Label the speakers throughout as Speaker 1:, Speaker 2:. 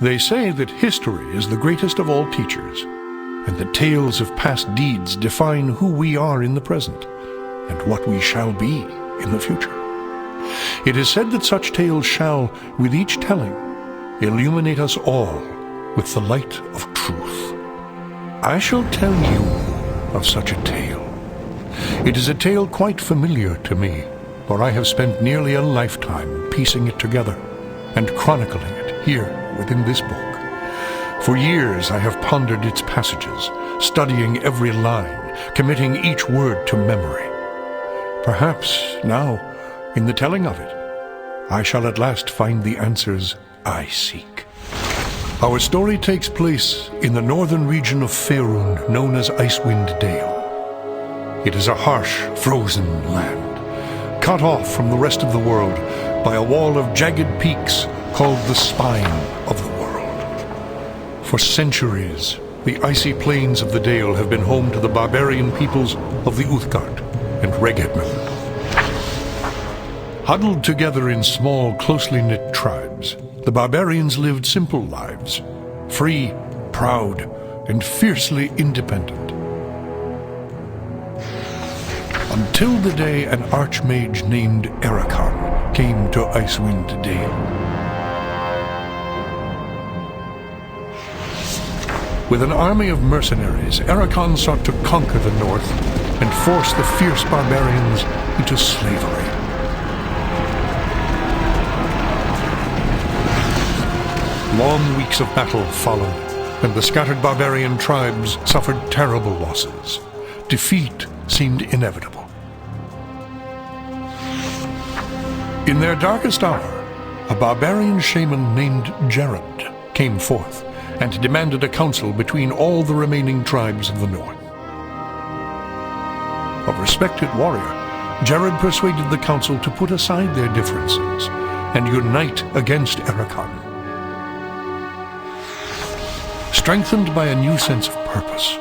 Speaker 1: They say that history is the greatest of all teachers, and that tales of past deeds define who we are in the present, and what we shall be in the future. It is said that such tales shall, with each telling, illuminate us all with the light of truth. I shall tell you of such a tale. It is a tale quite familiar to me, for I have spent nearly a lifetime piecing it together and chronicling it here within this book. For years I have pondered its passages, studying every line, committing each word to memory. Perhaps now, in the telling of it, I shall at last find the answers I seek. Our story takes place in the northern region of Faerun, known as Icewind Dale. It is a harsh, frozen land, cut off from the rest of the world by a wall of jagged peaks called the Spine of the World. For centuries, the icy plains of the Dale have been home to the barbarian peoples of the Uthgard and Regedmund. Huddled together in small, closely knit tribes, the barbarians lived simple lives, free, proud, and fiercely independent. Until the day an archmage named Ericon came to Icewind Dale. With an army of mercenaries, Ericon sought to conquer the north and force the fierce barbarians into slavery. Long weeks of battle followed, and the scattered barbarian tribes suffered terrible losses. Defeat seemed inevitable. In their darkest hour, a barbarian shaman named Jared came forth and demanded a council between all the remaining tribes of the north. A respected warrior, Jared persuaded the council to put aside their differences and unite against Ericon. Strengthened by a new sense of purpose,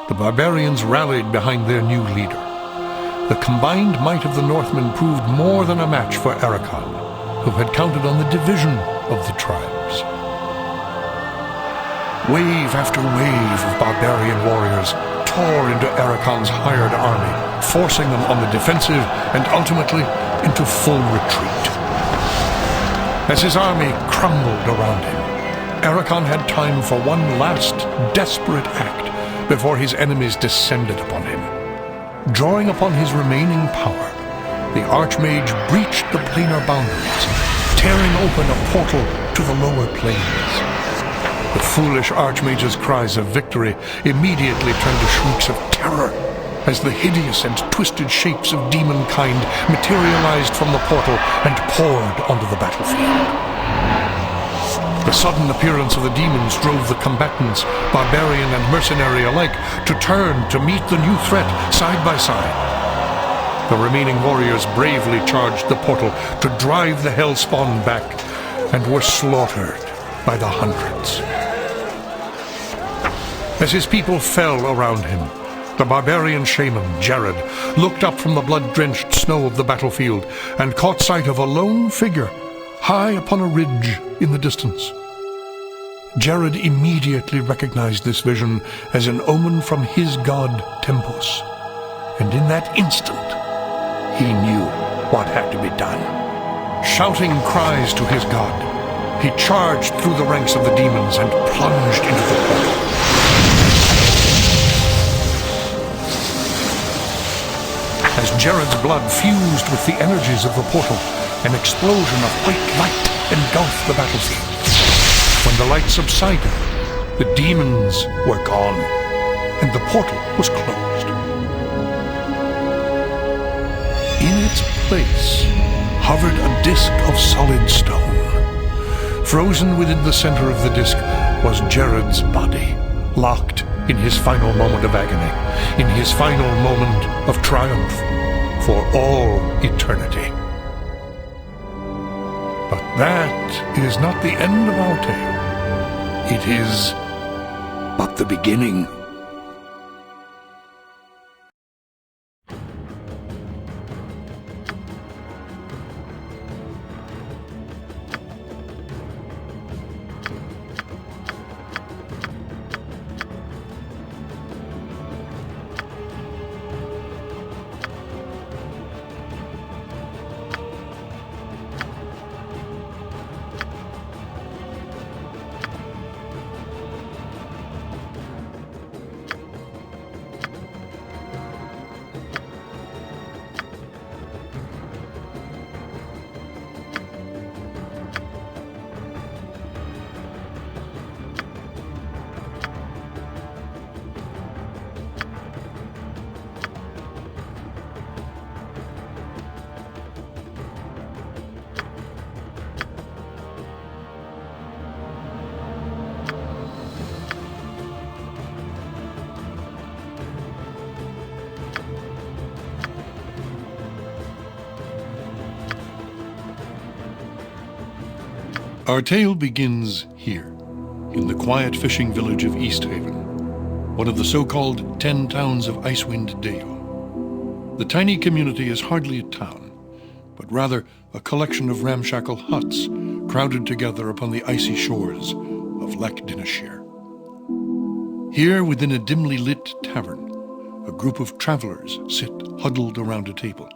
Speaker 1: the barbarians rallied behind their new leader. The combined might of the Northmen proved more than a match for Ericon, who had counted on the division of the tribes. Wave after wave of barbarian warriors tore into Ericon's hired army, forcing them on the defensive and ultimately into full retreat. As his army crumbled around him, Ericon had time for one last desperate act before his enemies descended upon him. Drawing upon his remaining power, the Archmage breached the planar boundaries, tearing open a portal to the lower planes. The foolish Archmage's cries of victory immediately turned to shrieks of terror as the hideous and twisted shapes of demonkind materialized from the portal and poured onto the battlefield. The sudden appearance of the demons drove the combatants, barbarian and mercenary alike, to turn to meet the new threat side by side. The remaining warriors bravely charged the portal to drive the hellspawn back and were slaughtered by the hundreds. As his people fell around him, the barbarian shaman, Jared, looked up from the blood-drenched snow of the battlefield and caught sight of a lone figure high upon a ridge in the distance. Jared immediately recognized this vision as an omen from his god Tempus, and in that instant, he knew what had to be done. Shouting cries to his god, he charged through the ranks of the demons and plunged into the portal. As Jared's blood fused with the energies of the portal, an explosion of white light engulfed the battlefield. When the light subsided, the demons were gone, and the portal was closed. In its place hovered a disk of solid stone. Frozen within the center of the disk was Jared's body, locked in his final moment of agony, in his final moment of triumph, for all eternity. But that is not the end of our tale. It is but the beginning. Our tale begins here, in the quiet fishing village of Easthaven, one of the so-called 10 towns of Icewind Dale. The tiny community is hardly a town, but rather a collection of ramshackle huts crowded together upon the icy shores of Lech Dineshire. Here, within a dimly lit tavern, a group of travelers sit huddled around a table,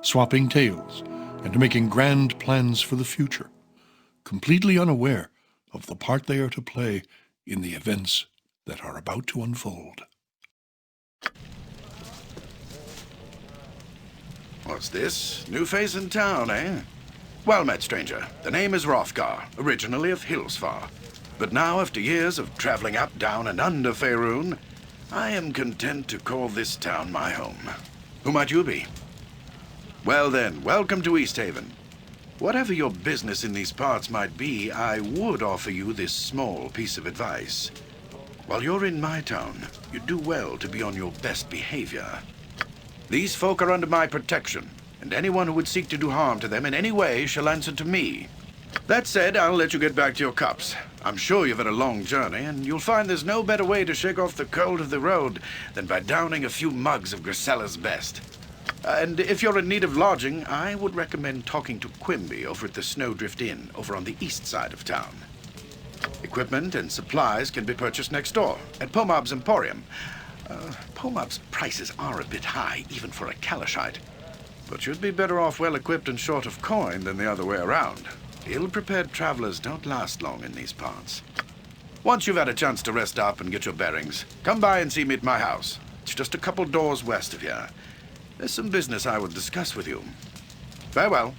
Speaker 1: swapping tales and making grand plans for the future, completely unaware of the part they are to play in the events that are about to unfold.
Speaker 2: What's this? New face in town, eh? Well met, stranger. The name is Hrothgar, originally of Hillsfar. But now, after years of traveling up, down, and under Faerun, I am content to call this town my home. Who might you be? Well then, welcome to Easthaven. Whatever your business in these parts might be, I would offer you this small piece of advice. While you're in my town, you do well to be on your best behavior. These folk are under my protection, and anyone who would seek to do harm to them in any way shall answer to me. That said, I'll let you get back to your cups. I'm sure you've had a long journey, and you'll find there's no better way to shake off the cold of the road than by downing a few mugs of Grisella's best. And if you're in need of lodging, I would recommend talking to Quimby over at the Snowdrift Inn, over on the east side of town. Equipment and supplies can be purchased next door, at Pomab's Emporium. Pomab's prices are a bit high, even for a Kalashite. But you'd be better off well-equipped and short of coin than the other way around. Ill-prepared travelers don't last long in these parts. Once you've had a chance to rest up and get your bearings, come by and see me at my house. It's just a couple doors west of here. There's some business I would discuss with you. Farewell.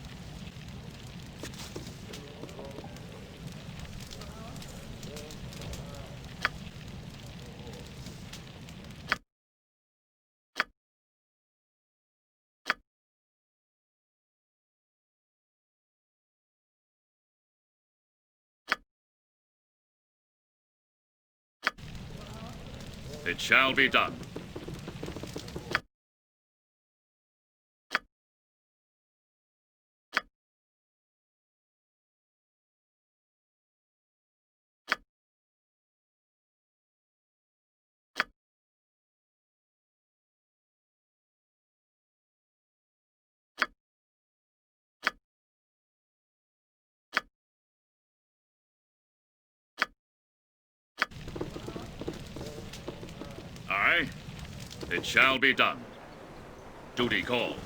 Speaker 3: It shall be done. Aye, it shall be done. Duty calls.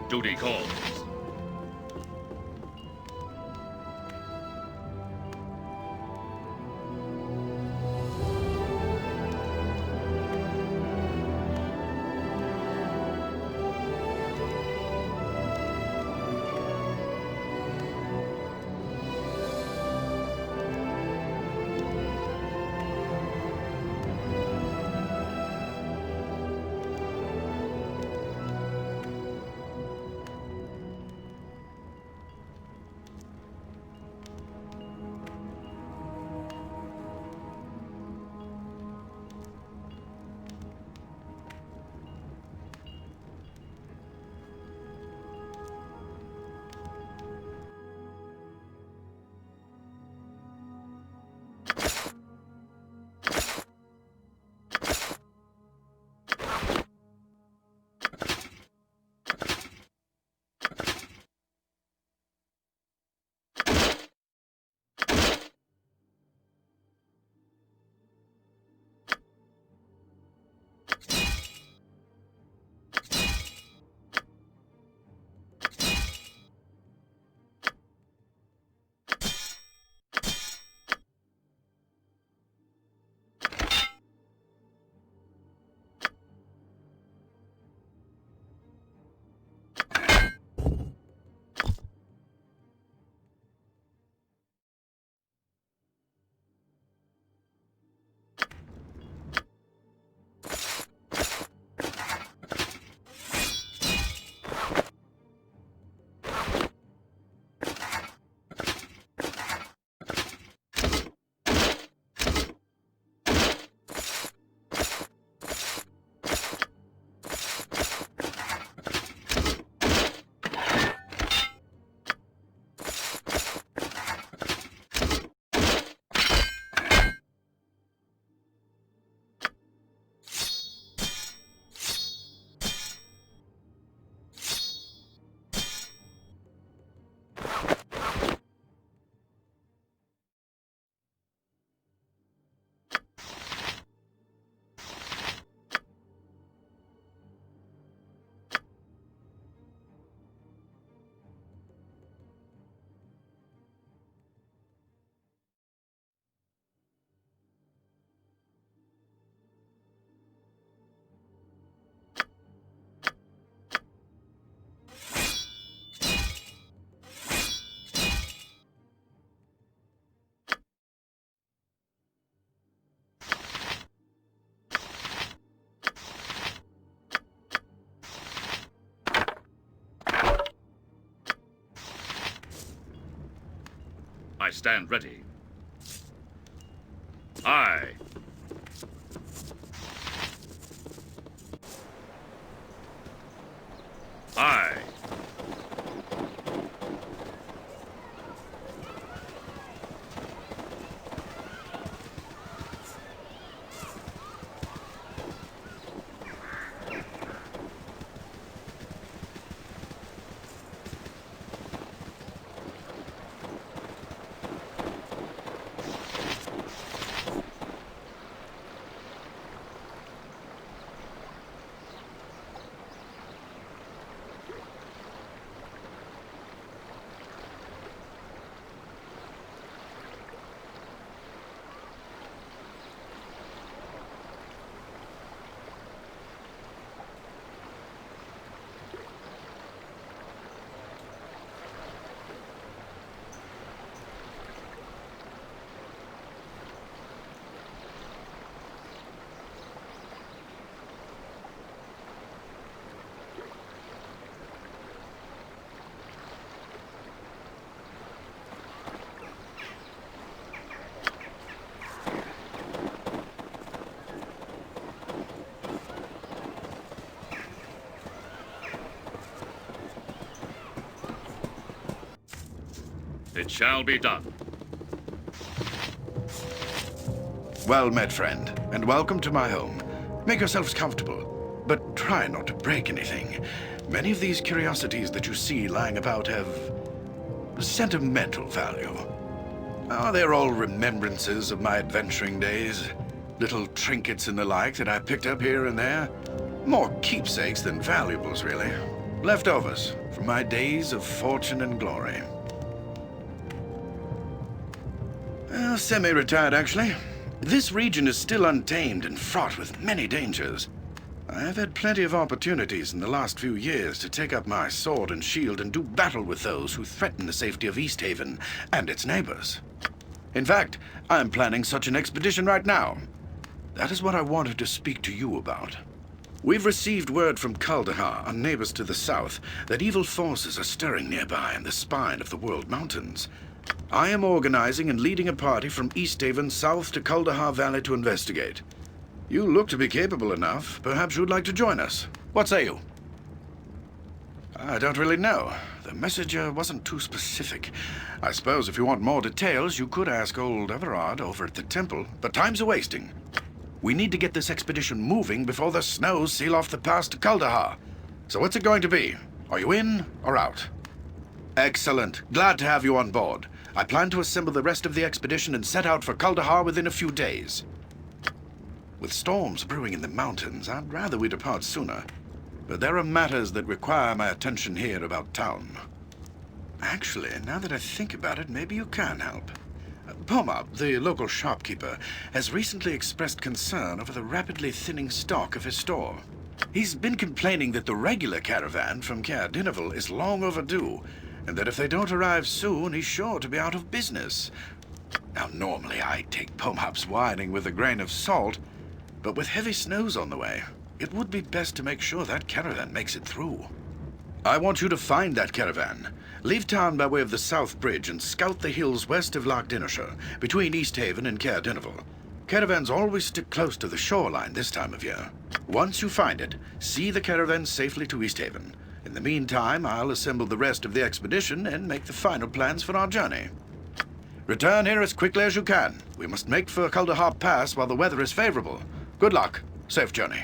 Speaker 3: Duty calls. stand ready. Aye. Aye. It shall be done.
Speaker 2: Well met, friend, and welcome to my home. Make yourselves comfortable, but try not to break anything. Many of these curiosities that you see lying about have sentimental value. Oh, they're all remembrances of my adventuring days. Little trinkets and the like that I picked up here and there. More keepsakes than valuables, really. Leftovers from my days of fortune and glory. Semi-retired, actually. This region is still untamed and fraught with many dangers. I've had plenty of opportunities in the last few years to take up my sword and shield and do battle with those who threaten the safety of Easthaven and its neighbors. In fact, I'm planning such an expedition right now. That is what I wanted to speak to you about. We've received word from Kaldahar, our neighbors to the south, that evil forces are stirring nearby in the spine of the World Mountains. I am organizing and leading a party from Easthaven south to Kaldahar Valley to investigate. You look to be capable enough. Perhaps you'd like to join us. What say you? I don't really know. The messenger wasn't too specific. I suppose if you want more details, you could ask old Everard over at the temple, but time's a-wasting. We need to get this expedition moving before the snows seal off the pass to Kaldahar. So what's it going to be? Are you in or out? Excellent. Glad to have you on board. I plan to assemble the rest of the expedition and set out for Kaldahar within a few days. With storms brewing in the mountains, I'd rather we depart sooner. But there are matters that require my attention here about town. Actually, now that I think about it, maybe you can help. Pomab, the local shopkeeper, has recently expressed concern over the rapidly thinning stock of his store. He's been complaining that the regular caravan from Caer Dineval is long overdue, and that if they don't arrive soon, he's sure to be out of business. Now, normally I take Pomab's whining with a grain of salt, but with heavy snows on the way, it would be best to make sure that caravan makes it through. I want you to find that caravan. Leave town by way of the South Bridge and scout the hills west of Loch Dinnershire, between Easthaven and Caer Dineval. Caravans always stick close to the shoreline this time of year. Once you find it, see the caravan safely to Easthaven. In the meantime, I'll assemble the rest of the expedition and make the final plans for our journey. Return here as quickly as you can. We must make for Kaldahar Pass while the weather is favorable. Good luck. Safe journey.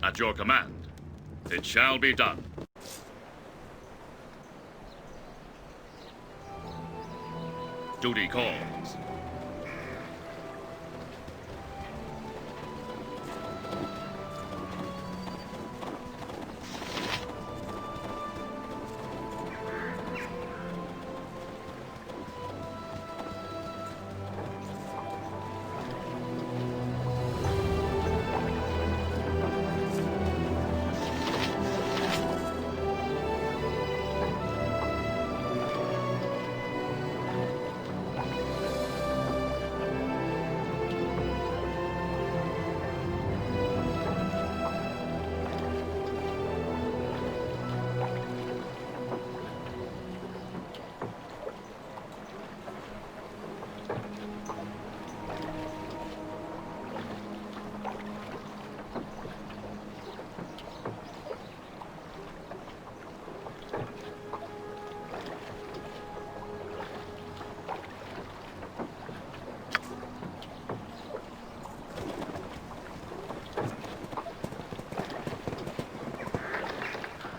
Speaker 3: At your command, it shall be done. Duty calls.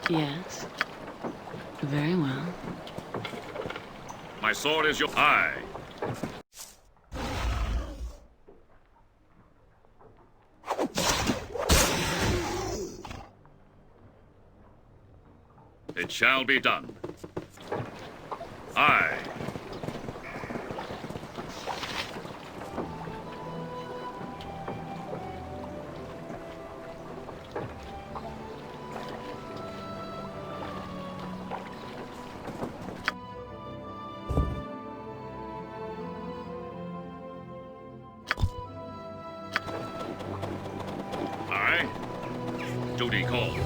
Speaker 4: Yes. Very well.
Speaker 3: My sword is your eye. It shall be done. Aye. Aye. Duty calls.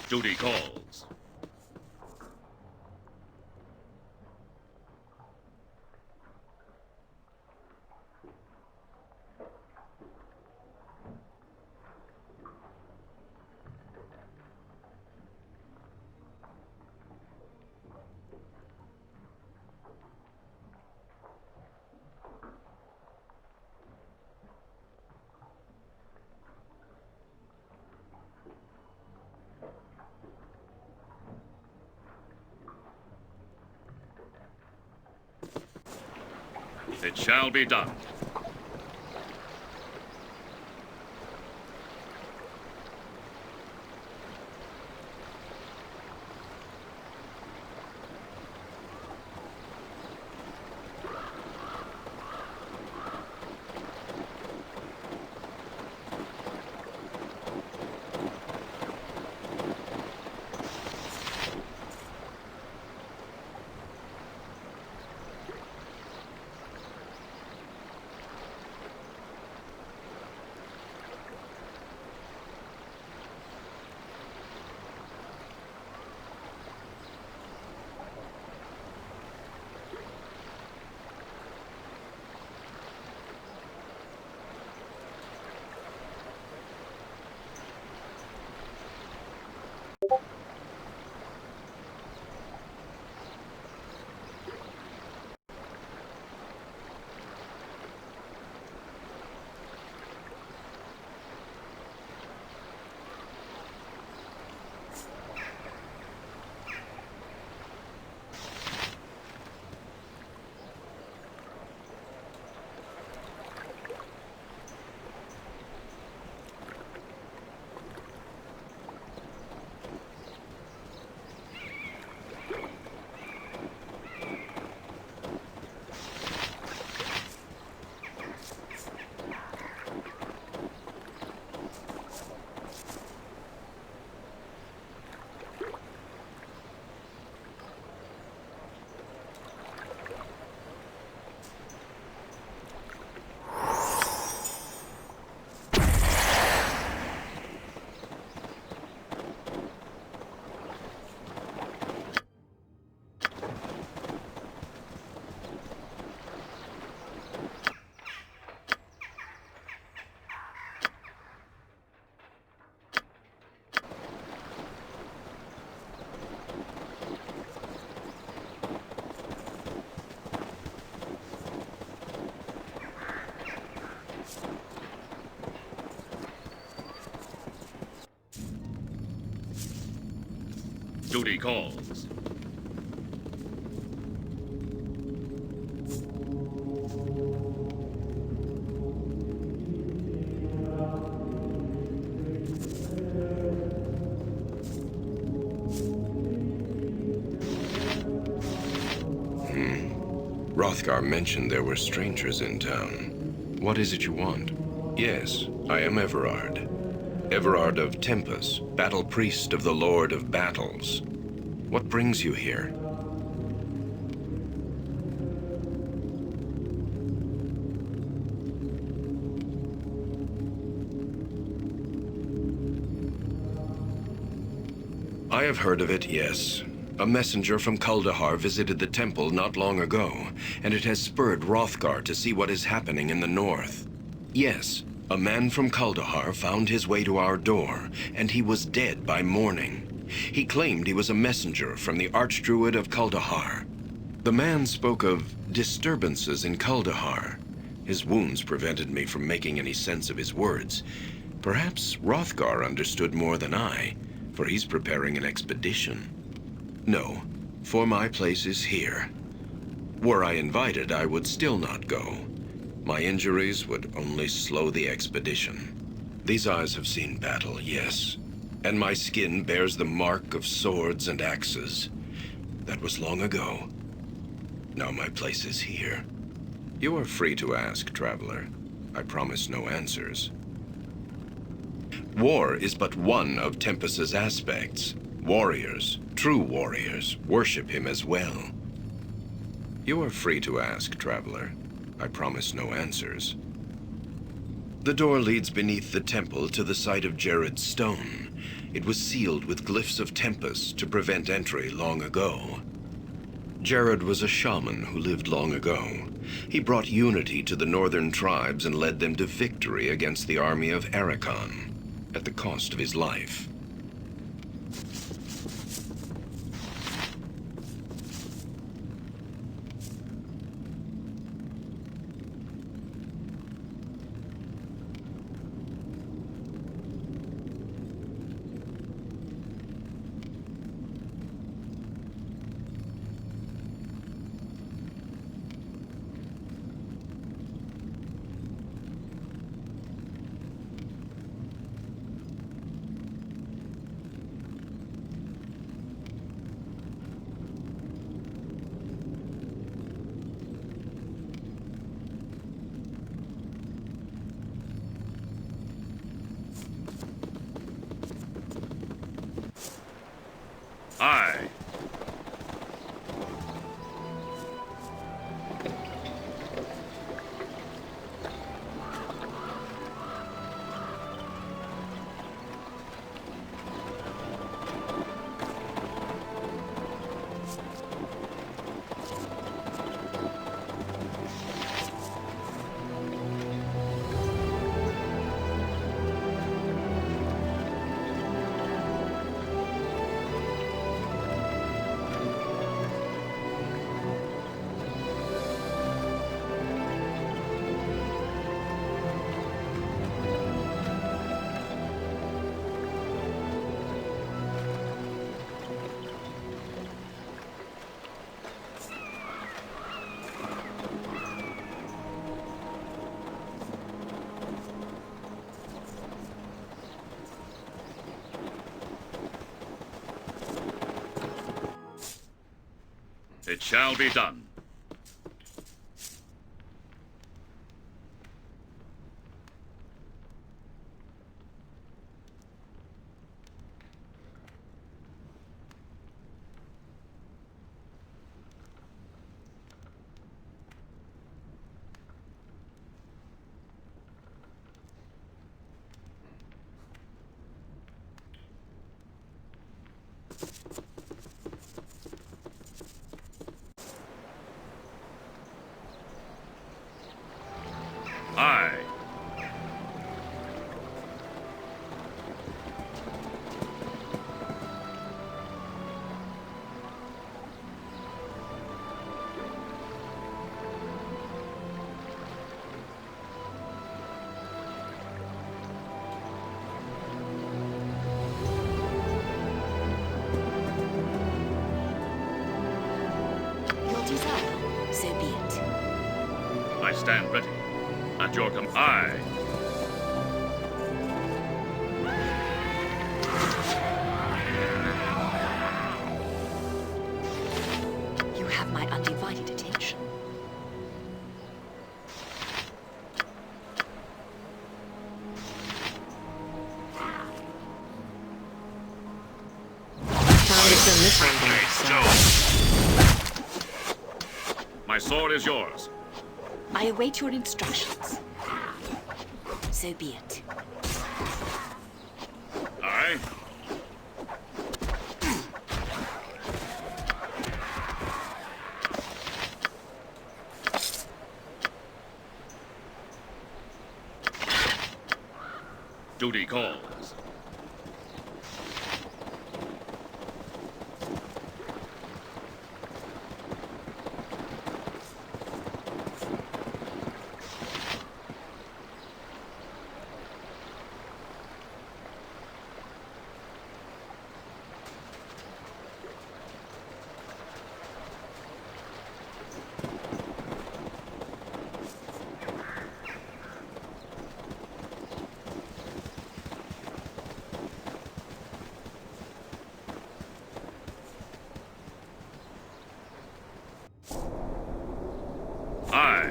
Speaker 3: Duty calls. It shall be done. Duty calls.
Speaker 5: Hrothgar mentioned there were strangers in town. What is it you want? Yes, I am Everard. Everard of Tempus, battle priest of the Lord of Battles. What brings you here? I have heard of it, yes. A messenger from Kuldahar visited the temple not long ago, and it has spurred Hrothgar to see what is happening in the north. Yes, a man from Kuldahar found his way to our door, and he was dead by morning. He claimed he was a messenger from the Archdruid of Kuldahar. The man spoke of disturbances in Kuldahar. His wounds prevented me from making any sense of his words. Perhaps Hrothgar understood more than I, for he's preparing an expedition. No, for my place is here. Were I invited, I would still not go. My injuries would only slow the expedition. These eyes have seen battle, yes, and my skin bears the mark of swords and axes. That was long ago. Now my place is here. You are free to ask, traveler. I promise no answers. War is but one of Tempus's aspects. Warriors, true warriors, worship him as well. You are free to ask, traveler. I promise no answers. The door leads beneath the temple to the site of Jared's stone. It was sealed with glyphs of Tempus to prevent entry long ago. Jared was a shaman who lived long ago. He brought unity to the northern tribes and led them to victory against the army of Arachon, at the cost of his life.
Speaker 3: Aye. It shall be done. Aye. stand ready. At your command. Aye.
Speaker 6: You have my undivided attention.
Speaker 4: Time to send this one back.
Speaker 3: My sword is yours.
Speaker 6: I await your instructions. So be it.
Speaker 3: Aye. Duty calls. Aye.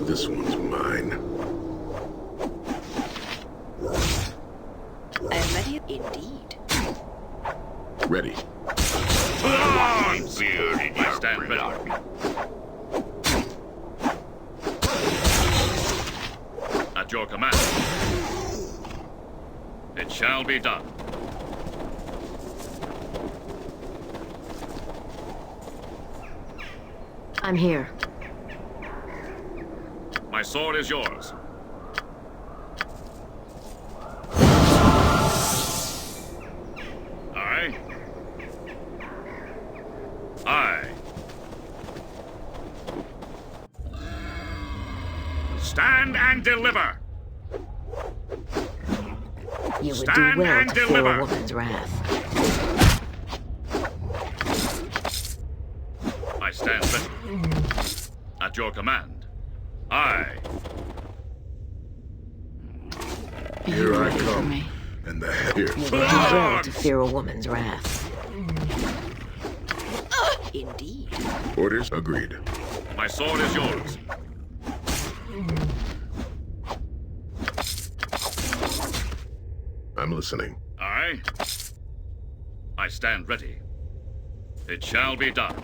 Speaker 1: This one's mine.
Speaker 6: I am ready indeed.
Speaker 1: Ready.
Speaker 3: I stand ready. At your command. It shall be done.
Speaker 4: I'm here.
Speaker 3: My sword is yours. Aye. Aye. Stand and deliver.
Speaker 4: You would
Speaker 3: Stand
Speaker 4: do well
Speaker 3: and
Speaker 4: to fear
Speaker 3: deliver.
Speaker 4: a woman's wrath.
Speaker 3: I stand ready. At your command. Aye.
Speaker 1: Here I
Speaker 4: Ready for
Speaker 1: come.
Speaker 4: me?
Speaker 1: And the head here.
Speaker 4: You would do well to fear a woman's wrath.
Speaker 6: Indeed.
Speaker 1: Orders agreed.
Speaker 3: My sword is yours.
Speaker 1: I'm listening.
Speaker 3: Aye. I stand ready. It shall be done.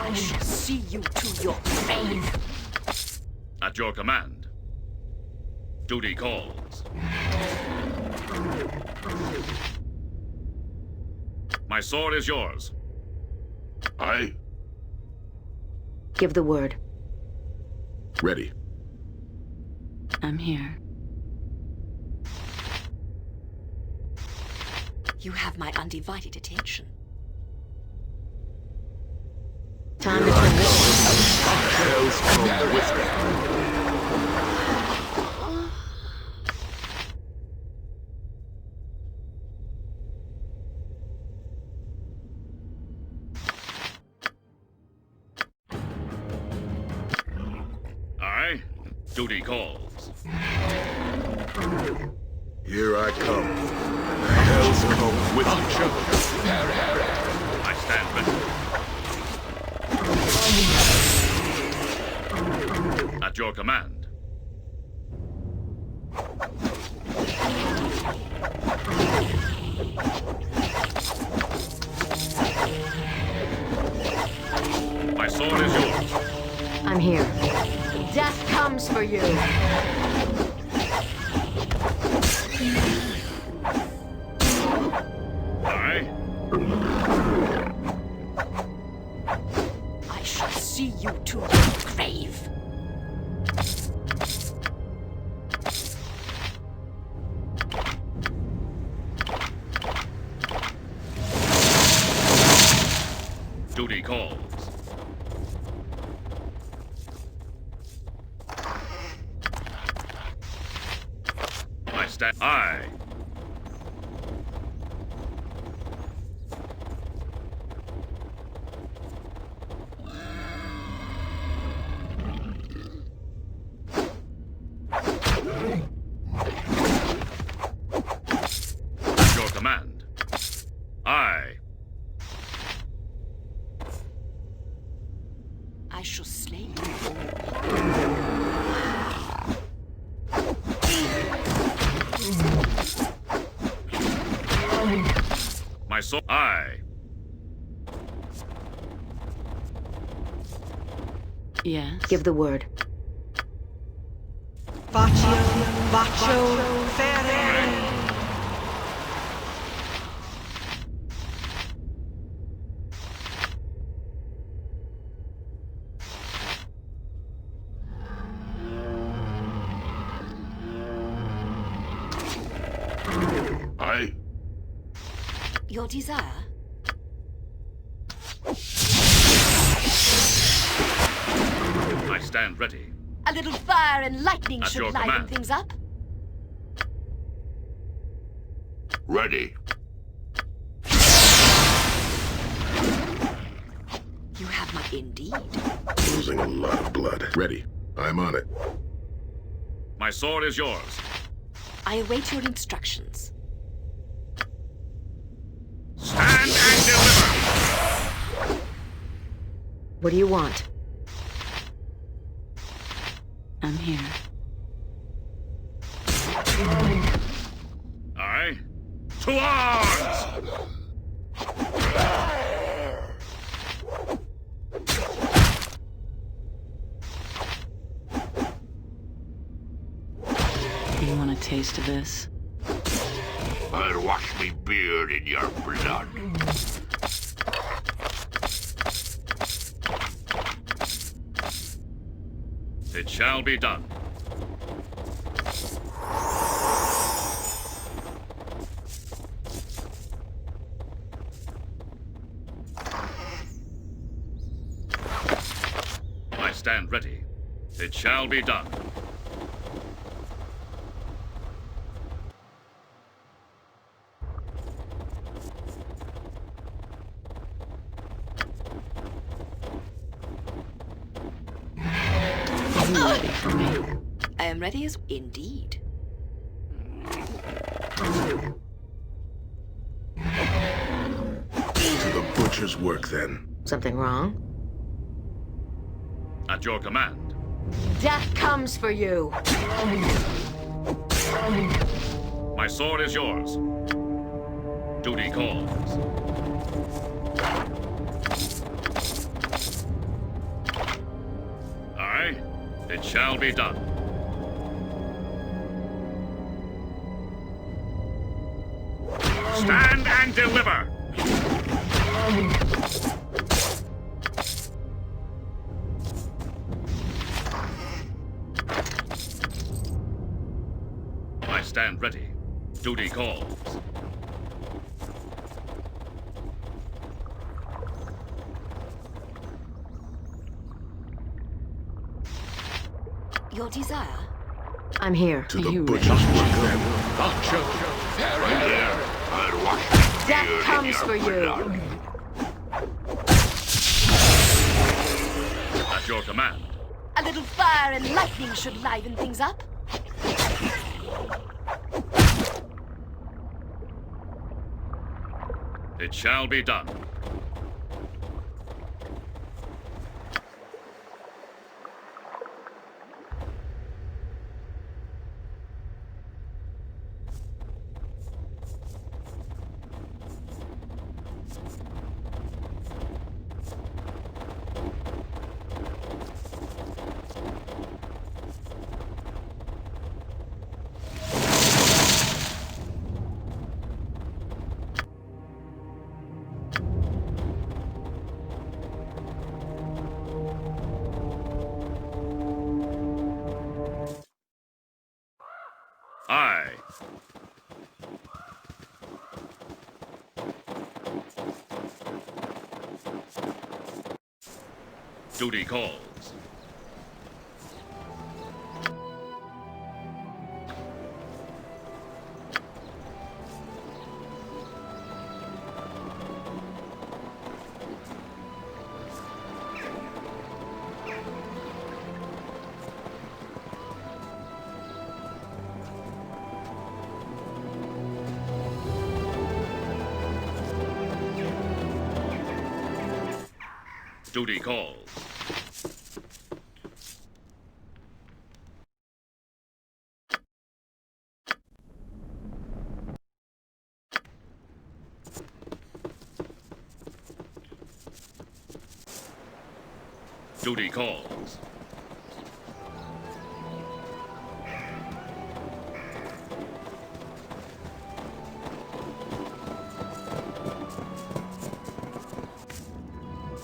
Speaker 6: I shall see you to your grave.
Speaker 3: At your command. Duty calls. My sword is yours.
Speaker 1: Aye.
Speaker 4: Give the word.
Speaker 1: Ready.
Speaker 4: I'm here.
Speaker 6: You have my undivided attention.
Speaker 4: Time to turn this
Speaker 1: Hell's come with me.
Speaker 3: Aye. Duty calls.
Speaker 1: Here I come. And the hell's come with me.
Speaker 3: I stand ready. At your command. My sword is yours.
Speaker 4: I'm here. Death comes for you.
Speaker 3: Aye.
Speaker 6: I shall see you to your grave.
Speaker 3: Duty calls. stand. Aye. At your command. Aye.
Speaker 6: I shall slay you.
Speaker 3: My sword. Aye.
Speaker 4: Yes. Give the word.
Speaker 7: Bacio Ferre.
Speaker 2: Aye.
Speaker 6: Your desire?
Speaker 3: I stand ready.
Speaker 6: A little fire and lightning
Speaker 3: At
Speaker 6: should
Speaker 3: your
Speaker 6: liven
Speaker 3: command.
Speaker 6: things up.
Speaker 2: Ready.
Speaker 6: You have my indeed.
Speaker 8: Losing a lot of blood. Ready. I'm on it.
Speaker 3: My sword is yours.
Speaker 6: I await your instructions.
Speaker 3: Stand and deliver!
Speaker 4: What do you want?
Speaker 9: I'm here.
Speaker 3: Aye. To arms!
Speaker 9: You want a taste of this?
Speaker 2: I'll wash me beard in your blood.
Speaker 3: It shall be done. I stand ready. It shall be done.
Speaker 9: Are you ready for me?
Speaker 6: I am ready as indeed.
Speaker 8: To the butcher's work, then.
Speaker 4: Something wrong?
Speaker 3: At your command.
Speaker 4: Death comes for you.
Speaker 3: My sword is yours. Duty calls. Aye. It shall be done. Stand and deliver! I stand ready. Duty calls.
Speaker 6: Your desire?
Speaker 4: I'm here.
Speaker 8: To
Speaker 9: Are
Speaker 8: the
Speaker 9: you
Speaker 8: butcher's
Speaker 9: ready?
Speaker 8: work, then.
Speaker 2: Right there. I'll wash me
Speaker 4: Death
Speaker 2: beard in
Speaker 4: comes
Speaker 2: your
Speaker 4: for you.
Speaker 2: blood.
Speaker 3: At your command.
Speaker 6: A little fire and lightning should liven things up.
Speaker 3: It shall be done. Aye. Duty calls. Duty calls. Duty calls.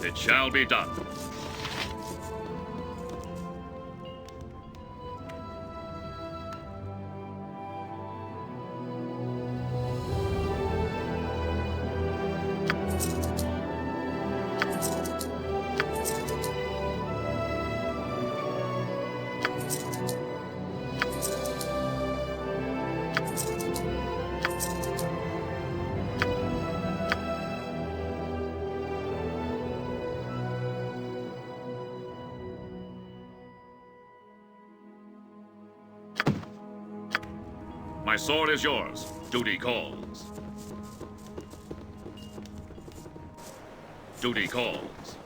Speaker 3: It shall be done. My sword is yours. Duty calls. Duty calls.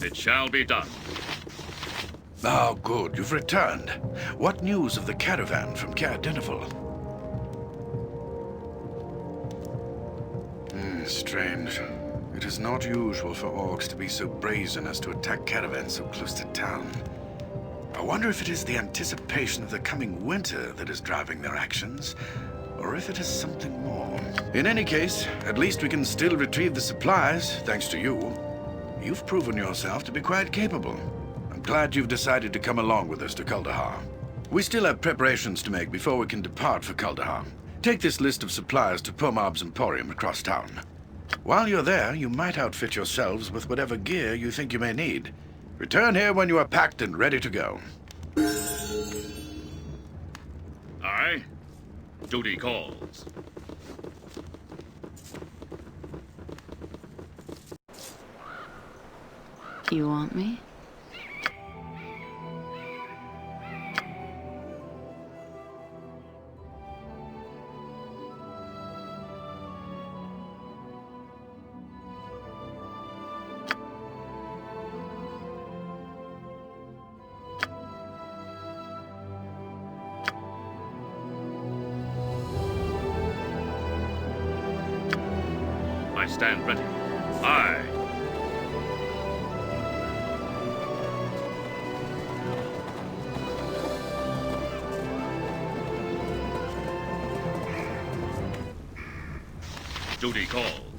Speaker 3: It shall be done.
Speaker 2: Oh, good. You've returned. What news of the caravan from Caer Dineval? Strange. It is not usual for orcs to be so brazen as to attack caravans so close to town. I wonder if it is the anticipation of the coming winter that is driving their actions, or if it is something more. In any case, at least we can still retrieve the supplies, thanks to you. You've proven yourself to be quite capable. I'm glad you've decided to come along with us to Kuldahar. We still have preparations to make before we can depart for Kuldahar. Take this list of supplies to Pomab's Emporium across town. While you're there, you might outfit yourselves with whatever gear you think you may need. Return here when you are packed and ready to go.
Speaker 3: Aye. Duty calls.
Speaker 9: You want me?
Speaker 3: I stand ready. Aye. Duty calls.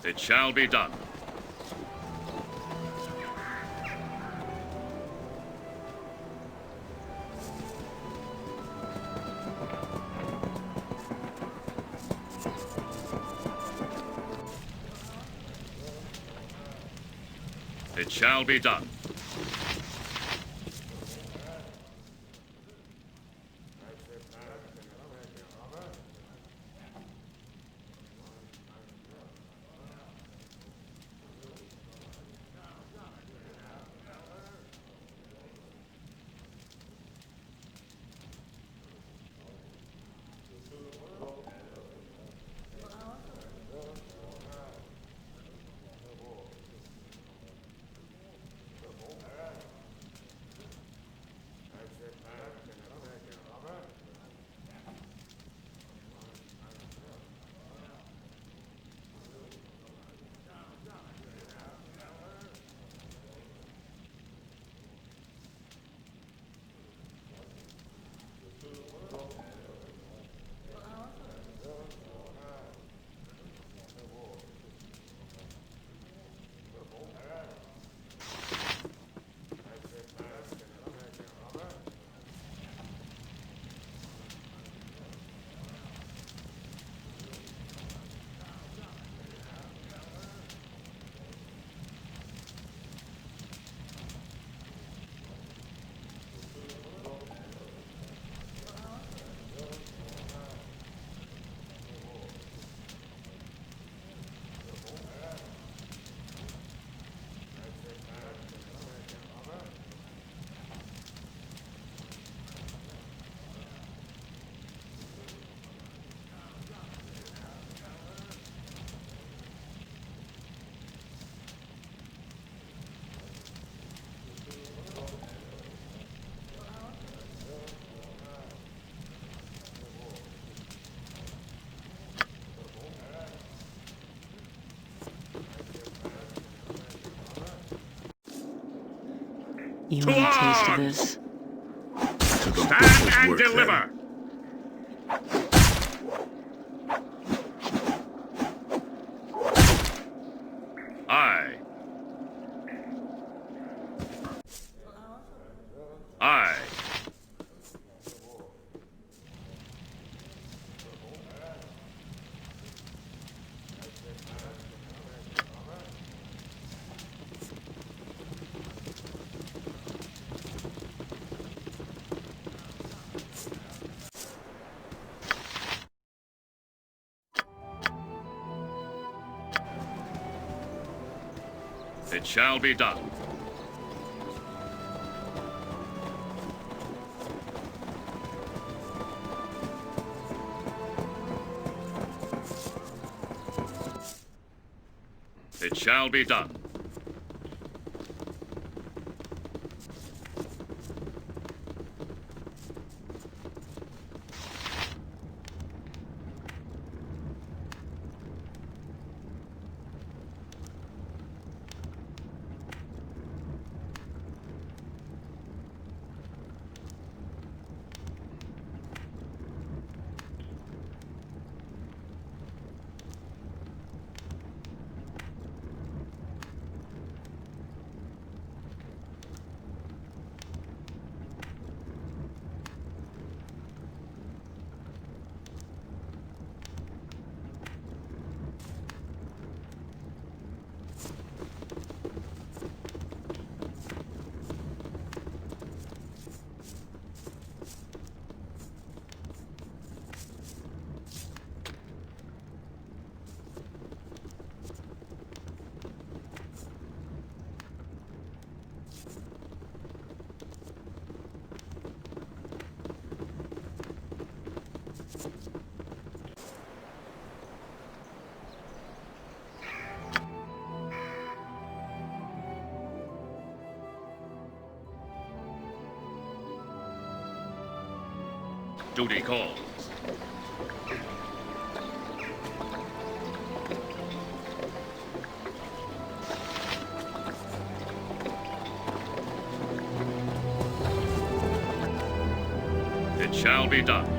Speaker 3: It shall be done. It shall be done.
Speaker 9: You want a taste of this?
Speaker 8: To the
Speaker 3: Stand
Speaker 8: butcher's
Speaker 3: and
Speaker 8: work, then.
Speaker 3: deliver! Aye. Aye. It shall be done. It shall be done. Duty calls. It shall be done.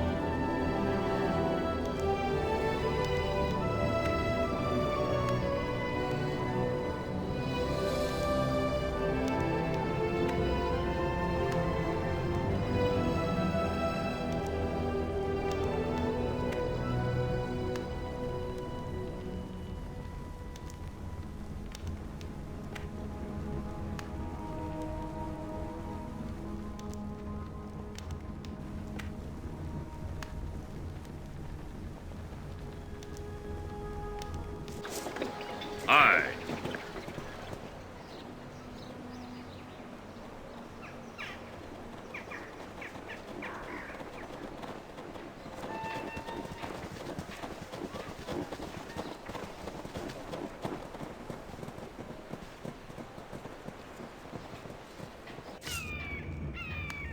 Speaker 3: Aye.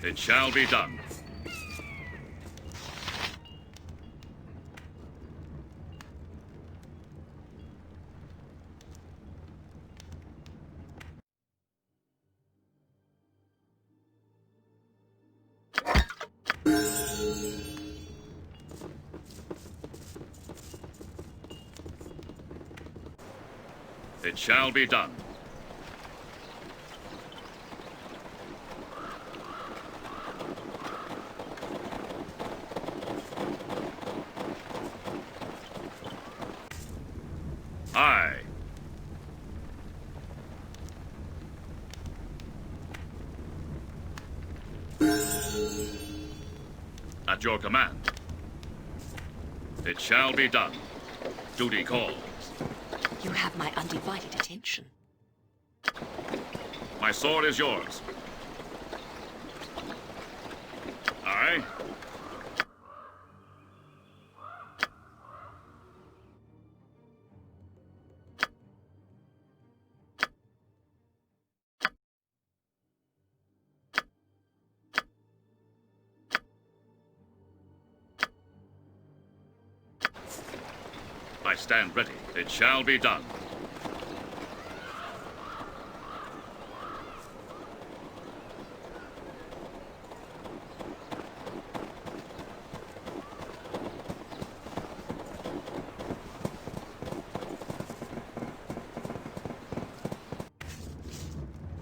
Speaker 3: It shall be done. It shall be done. Aye. At your command. It shall be done. Duty calls.
Speaker 6: You have my undivided attention.
Speaker 3: My sword is yours. Aye. I stand ready. It shall be done.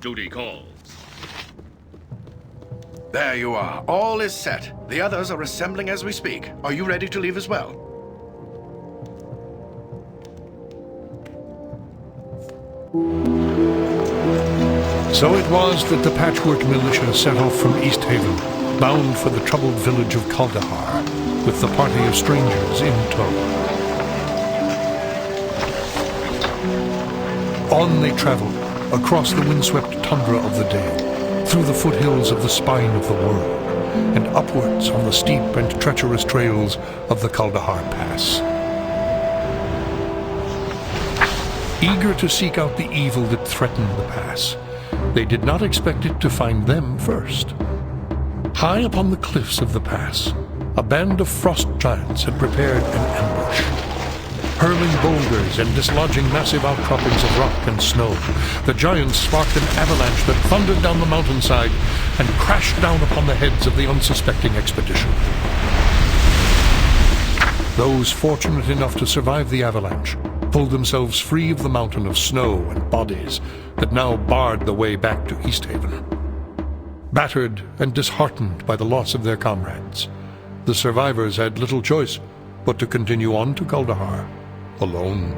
Speaker 3: Duty calls.
Speaker 2: There you are. All is set. The others are assembling as we speak. Are you ready to leave as well?
Speaker 1: So it was that the Patchwork Militia set off from East Haven, bound for the troubled village of Kaldahar, with the party of strangers in tow. On they traveled, across the windswept tundra of the Dale, through the foothills of the spine of the world, and upwards on the steep and treacherous trails of the Kaldahar Pass. Eager to seek out the evil that threatened the pass, they did not expect it to find them first. High upon the cliffs of the pass, a band of frost giants had prepared an ambush. Hurling boulders and dislodging massive outcroppings of rock and snow, the giants sparked an avalanche that thundered down the mountainside and crashed down upon the heads of the unsuspecting expedition. Those fortunate enough to survive the avalanche pulled themselves free of the mountain of snow and bodies that now barred the way back to East Haven. Battered and disheartened by the loss of their comrades, the survivors had little choice but to continue on to Kaldahar, alone.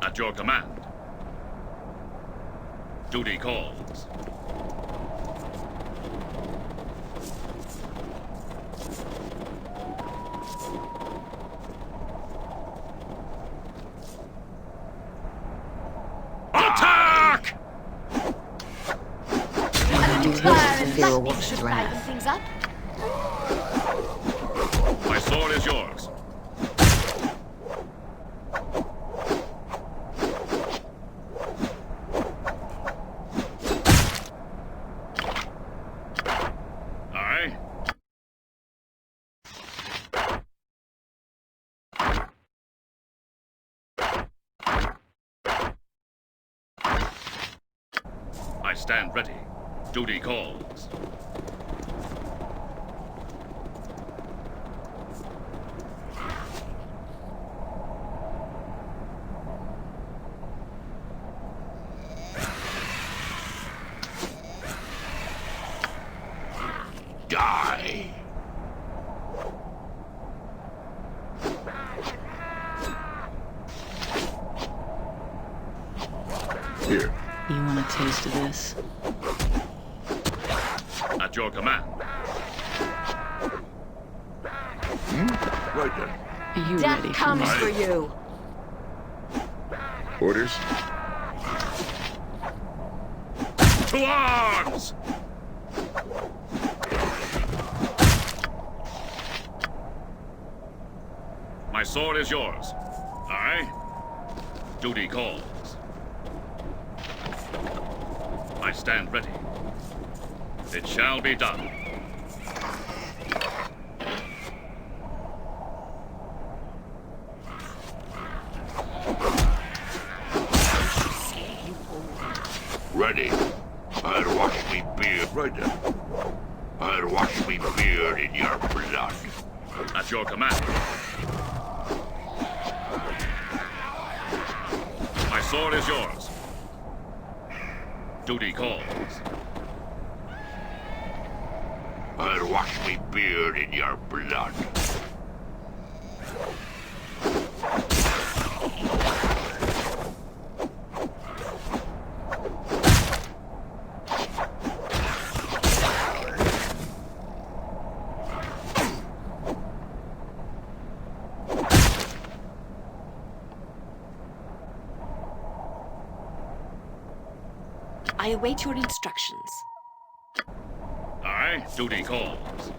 Speaker 3: At your command. Duty calls. Attack!
Speaker 4: Should liven things up.
Speaker 3: My sword is yours. Aye. I stand ready. Duty calls.
Speaker 2: Die!
Speaker 8: Here.
Speaker 9: You want a taste of this?
Speaker 3: At your command.
Speaker 8: Right then.
Speaker 9: Are you
Speaker 4: Death
Speaker 9: ready for
Speaker 4: comes
Speaker 9: this?
Speaker 4: for you.
Speaker 8: Orders?
Speaker 3: To arms! My sword is yours. Aye. Duty calls. I stand ready. It shall be done.
Speaker 8: Ready. I'll wash me beard. Right then. I'll wash me beard in your blood.
Speaker 3: At your command. My sword is yours. Duty calls.
Speaker 8: I'll wash me beard in your blood.
Speaker 6: I await your instructions.
Speaker 3: Aye, duty calls.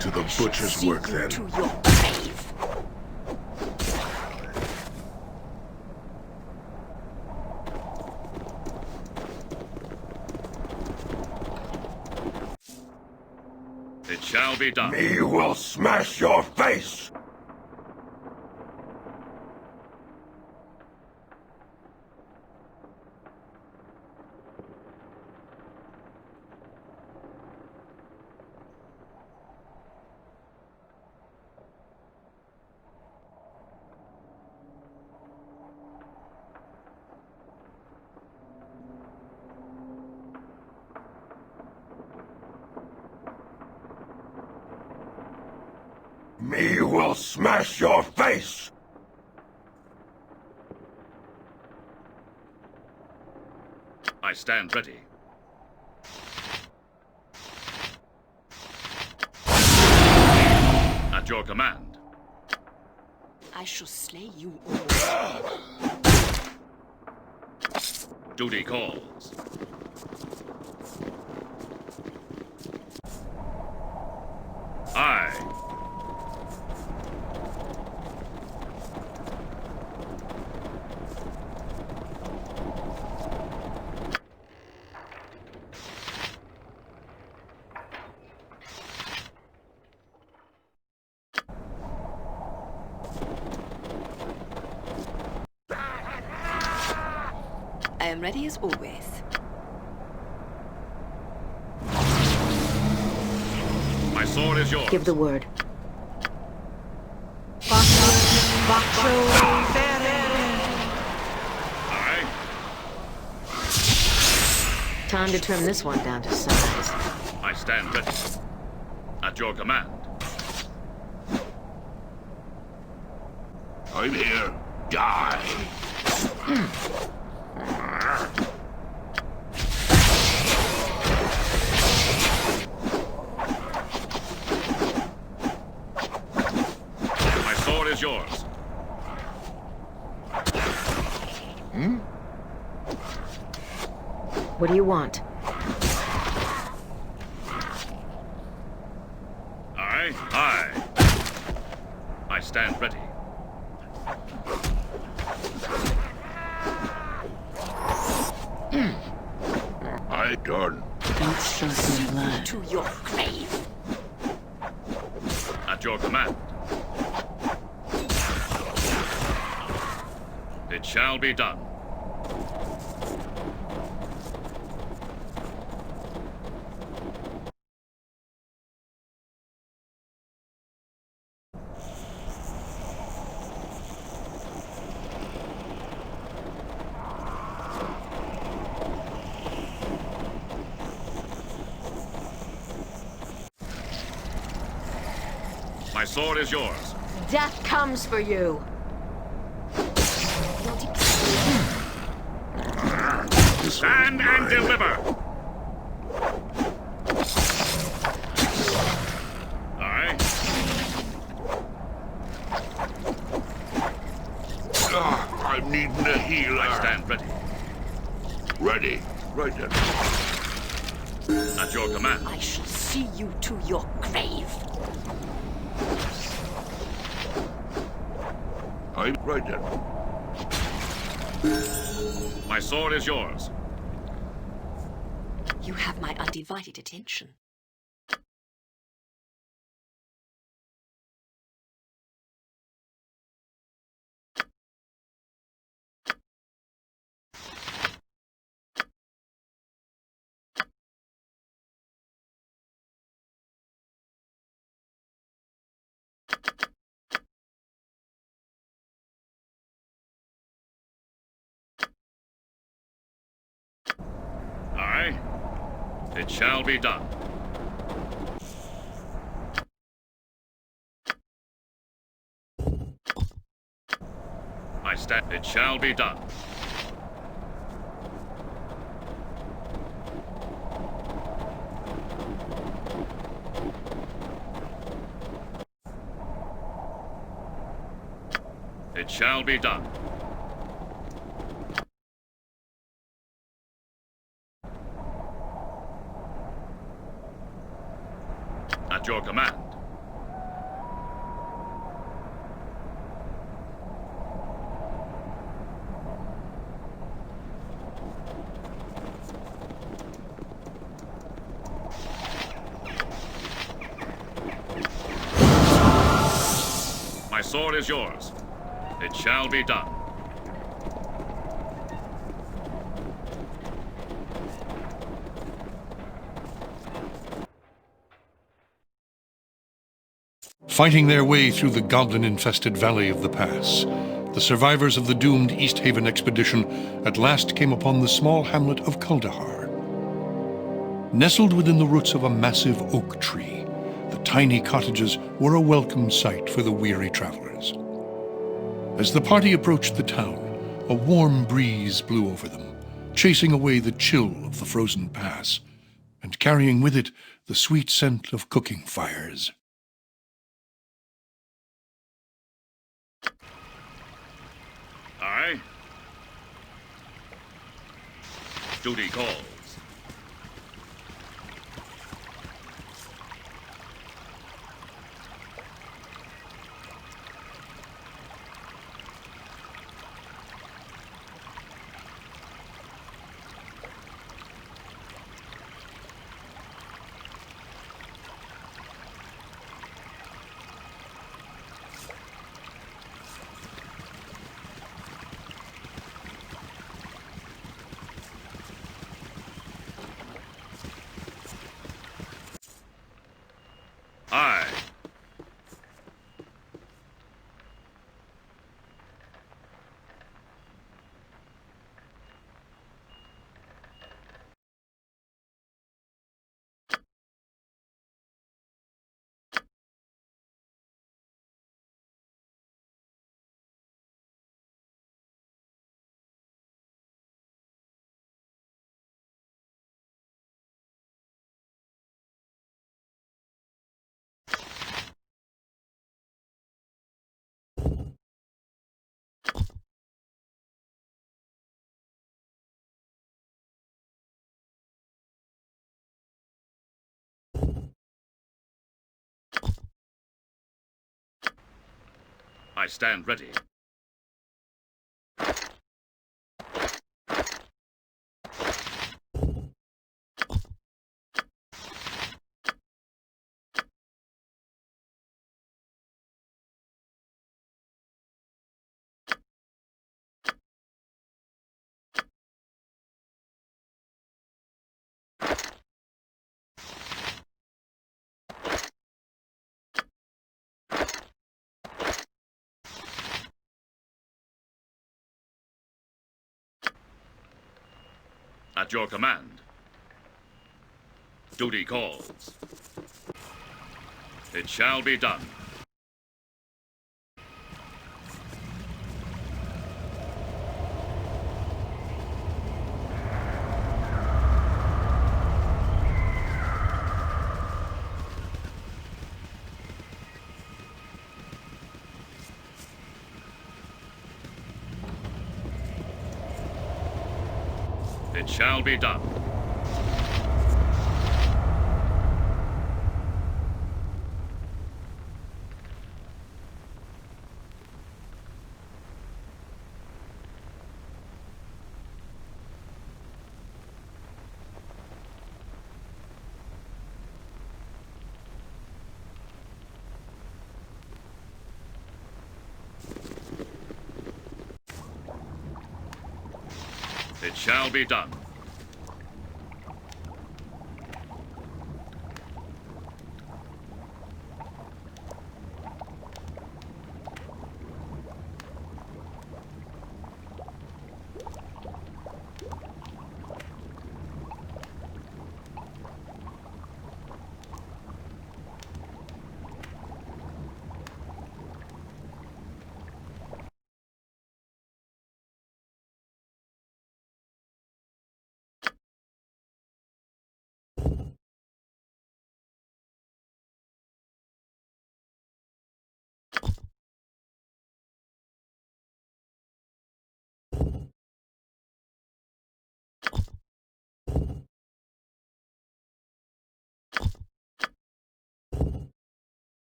Speaker 8: To the butcher's work, then.
Speaker 6: To your grave.
Speaker 3: It shall be done.
Speaker 8: Me will smash your face! Me will smash your face!
Speaker 3: I stand ready. At your command.
Speaker 6: I shall slay you all.
Speaker 3: Duty calls. Aye.
Speaker 6: I am ready as always.
Speaker 3: My sword is yours.
Speaker 9: Give the word.
Speaker 7: Bacio Ferre.
Speaker 3: Aye.
Speaker 9: Time to trim this one down to size.
Speaker 3: I stand ready. At your command.
Speaker 8: I'm here. Die!
Speaker 3: My sword is yours.
Speaker 9: What do you want?
Speaker 3: Aye, aye. I stand ready.
Speaker 8: I done.
Speaker 9: Don't soak in blood.
Speaker 6: To your grave.
Speaker 3: At your command. It shall be done. My sword is yours.
Speaker 4: Death comes for you.
Speaker 3: Stand and deliver! Aye.
Speaker 8: I'm needing a healer.
Speaker 3: I stand ready.
Speaker 8: Ready. Right then.
Speaker 3: At your command.
Speaker 6: I shall see you to your grave.
Speaker 8: I'm right then.
Speaker 3: My sword is yours.
Speaker 6: You have my undivided attention.
Speaker 3: Aye. It shall be done. I stand. It shall be done. It shall be done. At your command. My sword is yours. It shall be done.
Speaker 1: Fighting their way through the goblin-infested valley of the pass, the survivors of the doomed East Haven expedition at last came upon the small hamlet of Kuldahar. Nestled within the roots of a massive oak tree, the tiny cottages were a welcome sight for the weary travelers. As the party approached the town, a warm breeze blew over them, chasing away the chill of the frozen pass, and carrying with it the sweet scent of cooking fires.
Speaker 3: Aye. Duty calls. Aye. I stand ready. At your command. Duty calls. It shall be done. It shall be done. It shall be done.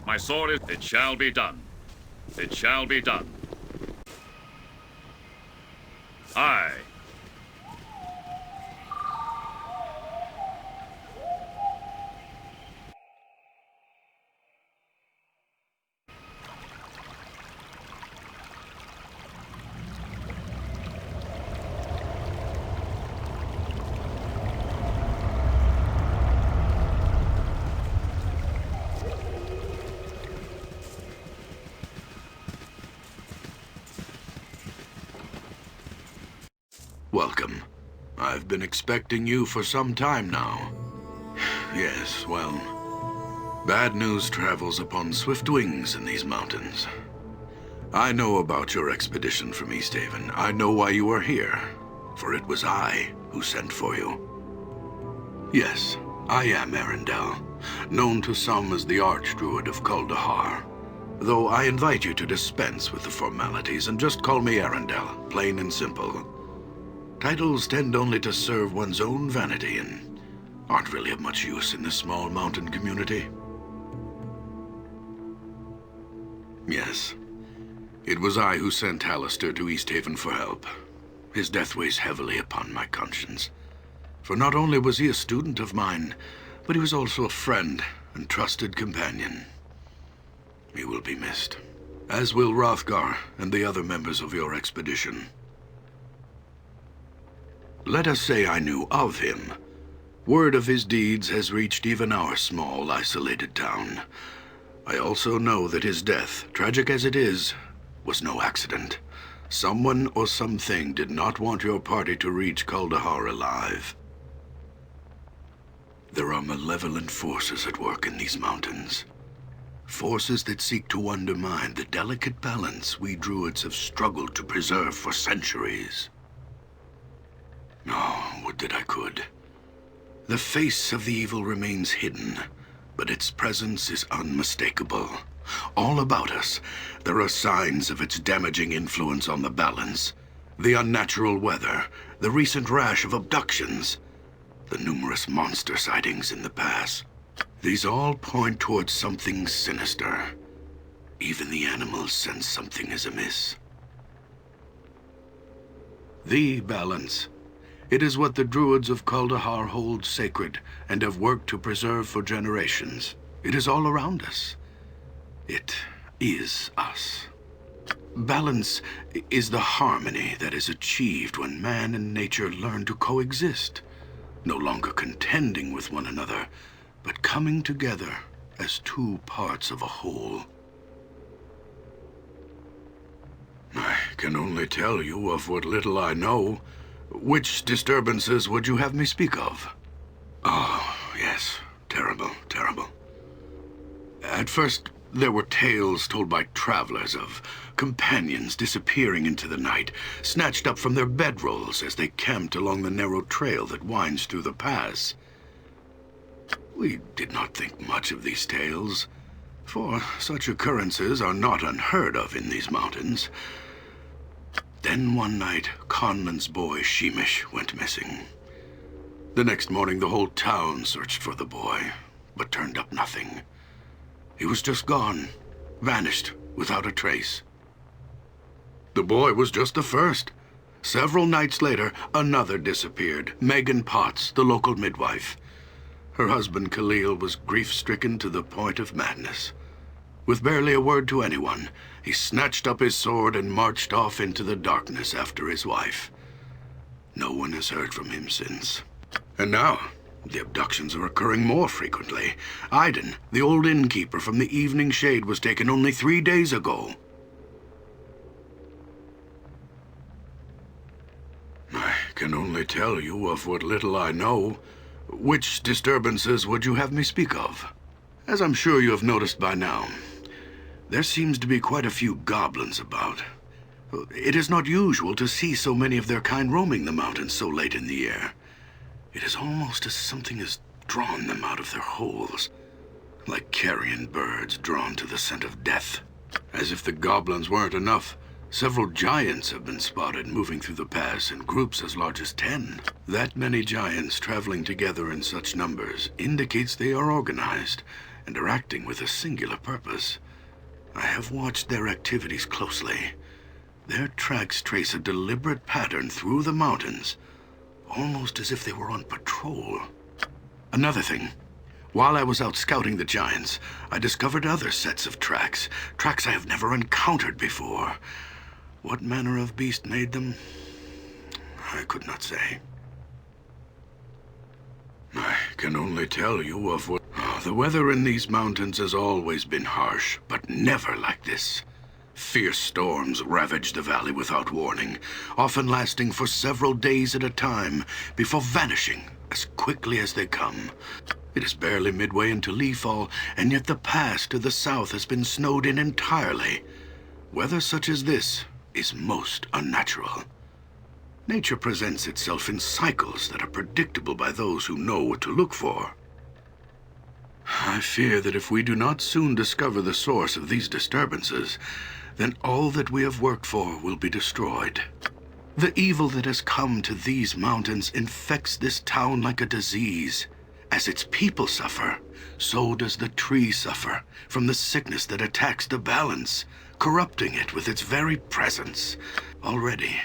Speaker 3: My sword is... It shall be done. It shall be done. Aye.
Speaker 2: Welcome. I've been expecting you for some time now. Yes, well, bad news travels upon swift wings in these mountains. I know about your expedition from East Haven. I know why you are here, for it was I who sent for you. Yes, I am Arundel, known to some as the Archdruid of Kuldahar. Though I invite you to dispense with the formalities and just call me Arundel, plain and simple. Titles tend only to serve one's own vanity and aren't really of much use in this small mountain community. Yes, it was I who sent Hallister to East Haven for help. His death weighs heavily upon my conscience. For not only was he a student of mine, but he was also a friend and trusted companion. He will be missed, as will Hrothgar and the other members of your expedition. Let us say I knew of him. Word of his deeds has reached even our small, isolated town. I also know that his death, tragic as it is, was no accident. Someone or something did not want your party to reach Kuldahar alive. There are malevolent forces at work in these mountains. Forces that seek to undermine the delicate balance we druids have struggled to preserve for centuries. Oh, would that I could. The face of the evil remains hidden, but its presence is unmistakable. All about us, there are signs of its damaging influence on the balance. The unnatural weather, the recent rash of abductions, the numerous monster sightings in the pass. These all point towards something sinister. Even the animals sense something is amiss. The balance. It is what the druids of Kuldahar hold sacred and have worked to preserve for generations. It is all around us. It is us. Balance is the harmony that is achieved when man and nature learn to coexist, no longer contending with one another, but coming together as two parts of a whole. I can only tell you of what little I know. Which disturbances would you have me speak of? Oh, yes. Terrible, terrible. At first, there were tales told by travelers of companions disappearing into the night, snatched up from their bedrolls as they camped along the narrow trail that winds through the pass. We did not think much of these tales, for such occurrences are not unheard of in these mountains. Then one night, Conlan's boy, Sheemish, went missing. The next morning, the whole town searched for the boy, but turned up nothing. He was just gone, vanished, without a trace. The boy was just the first. Several nights later, another disappeared, Megan Potts, the local midwife. Her husband Khalil was grief-stricken to the point of madness. With barely a word to anyone, he snatched up his sword and marched off into the darkness after his wife. No one has heard from him since. And now, the abductions are occurring more frequently. Aiden, the old innkeeper from the Evening Shade, was taken only 3 days ago. I can only tell you of what little I know. Which disturbances would you have me speak of? As I'm sure you have noticed by now, there seems to be quite a few goblins about. It is not usual to see so many of their kind roaming the mountains so late in the year. It is almost as something has drawn them out of their holes, like carrion birds drawn to the scent of death. As if the goblins weren't enough, several giants have been spotted moving through the pass in groups as large as 10. That many giants traveling together in such numbers indicates they are organized and are acting with a singular purpose. I have watched their activities closely. Their tracks trace a deliberate pattern through the mountains, almost as if they were on patrol. Another thing. While I was out scouting the giants, I discovered other sets of tracks I have never encountered before. What manner of beast made them? I could not say. I can only tell you of what... The weather in these mountains has always been harsh, but never like this. Fierce storms ravage the valley without warning, often lasting for several days at a time, before vanishing as quickly as they come. It is barely midway into leafall, and yet the pass to the south has been snowed in entirely. Weather such as this is most unnatural. Nature presents itself in cycles that are predictable by those who know what to look for. I fear that if we do not soon discover the source of these disturbances, then all that we have worked for will be destroyed. The evil that has come to these mountains infects this town like a disease. As its people suffer, so does the tree suffer from the sickness that attacks the balance, corrupting it with its very presence. Already,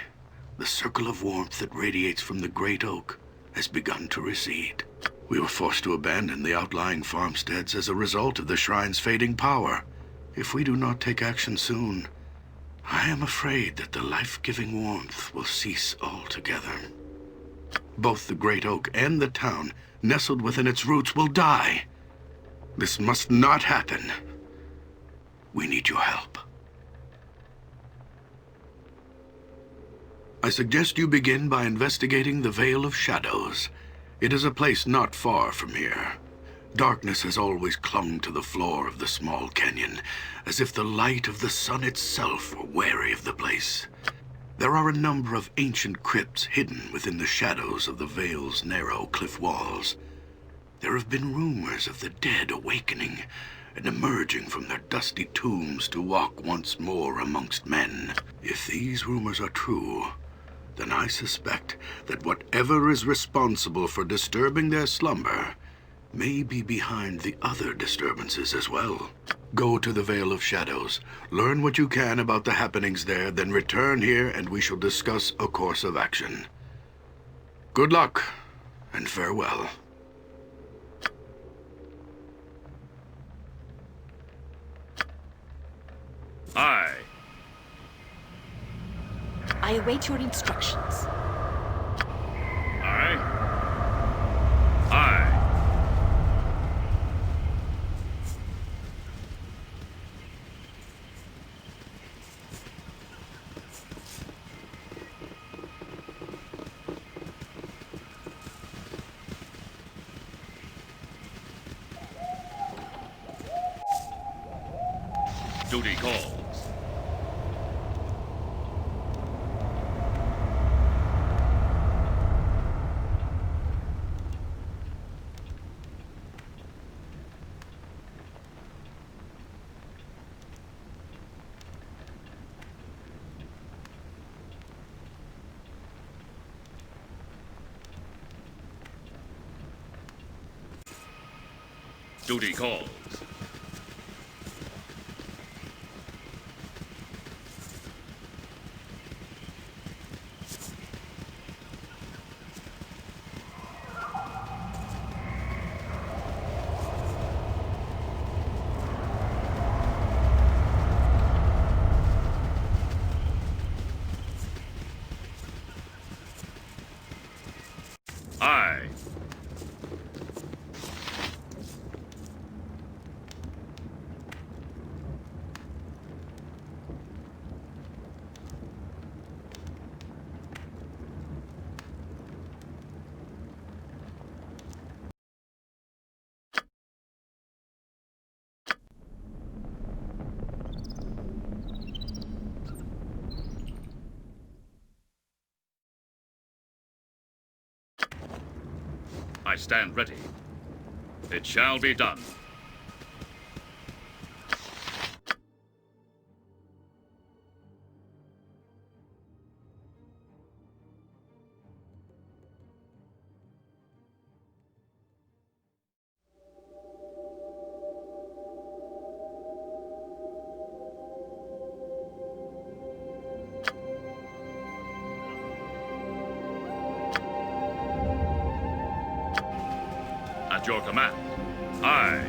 Speaker 2: the circle of warmth that radiates from the great oak has begun to recede. We were forced to abandon the outlying farmsteads as a result of the shrine's fading power. If we do not take action soon, I am afraid that the life-giving warmth will cease altogether. Both the great oak and the town, nestled within its roots, will die. This must not happen. We need your help. I suggest you begin by investigating the Vale of Shadows. It is a place not far from here. Darkness has always clung to the floor of the small canyon, as if the light of the sun itself were wary of the place. There are a number of ancient crypts hidden within the shadows of the Vale's narrow cliff walls. There have been rumors of the dead awakening and emerging from their dusty tombs to walk once more amongst men. If these rumors are true, then I suspect that whatever is responsible for disturbing their slumber may be behind the other disturbances as well. Go to the Vale of Shadows, learn what you can about the happenings there, then return here and we shall discuss a course of action. Good luck, and farewell.
Speaker 3: Aye.
Speaker 6: I await your instructions.
Speaker 3: Aye. Aye. Duty calls. Duty calls. Aye. I stand ready. It shall be done. At your command. Aye.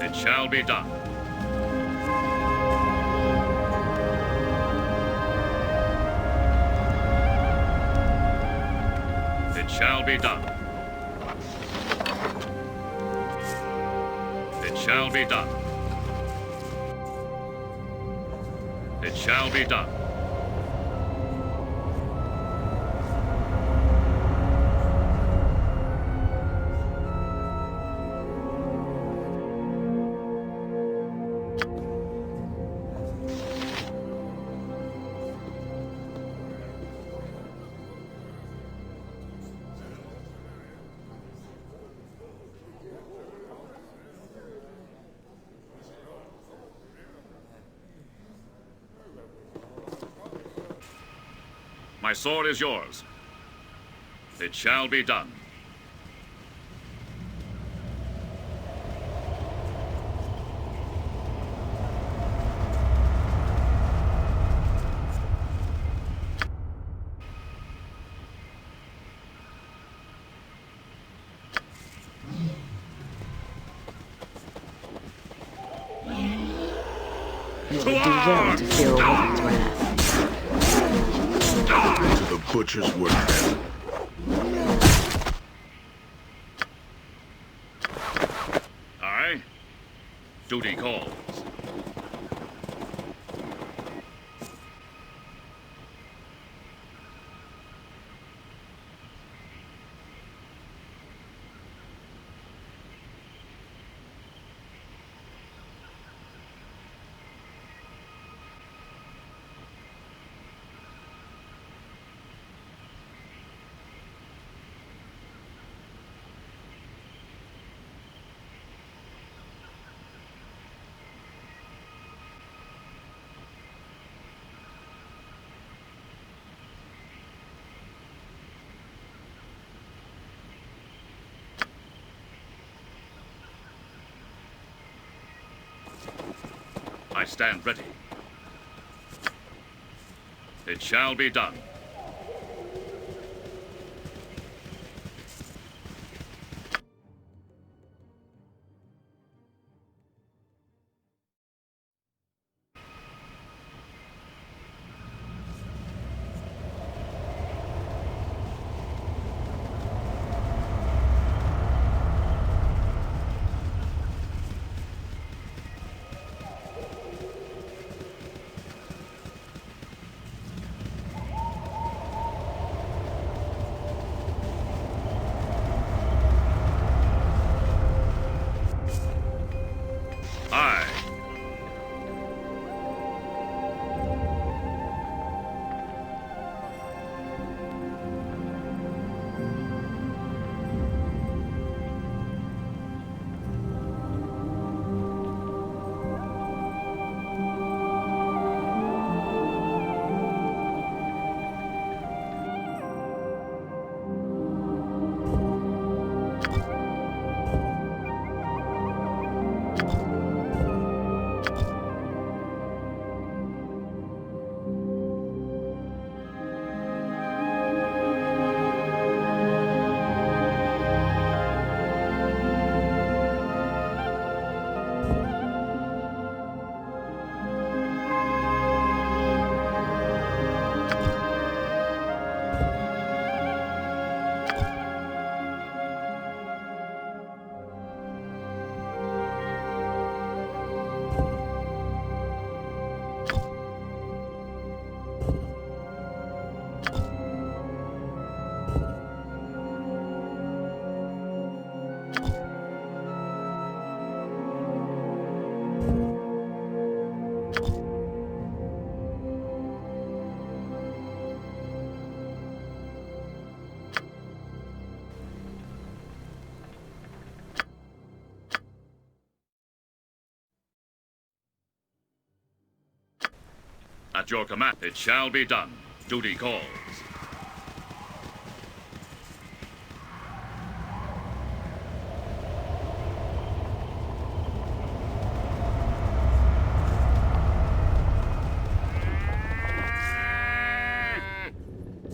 Speaker 3: It shall be done. It shall be done. It shall be done. It shall be done. My sword is yours. It shall be done.
Speaker 9: You would do well to fear a woman's wrath.
Speaker 8: To the butcher's work.
Speaker 3: Aye. Duty calls. I stand ready. It shall be done. At your command, it shall be done. Duty calls.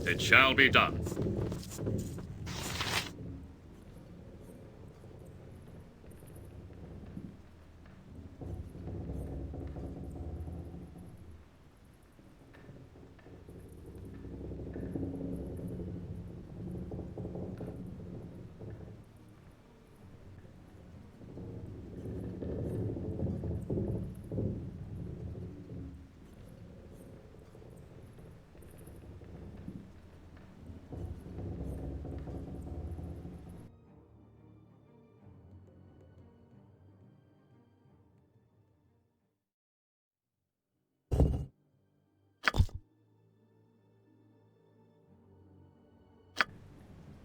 Speaker 3: It shall be done.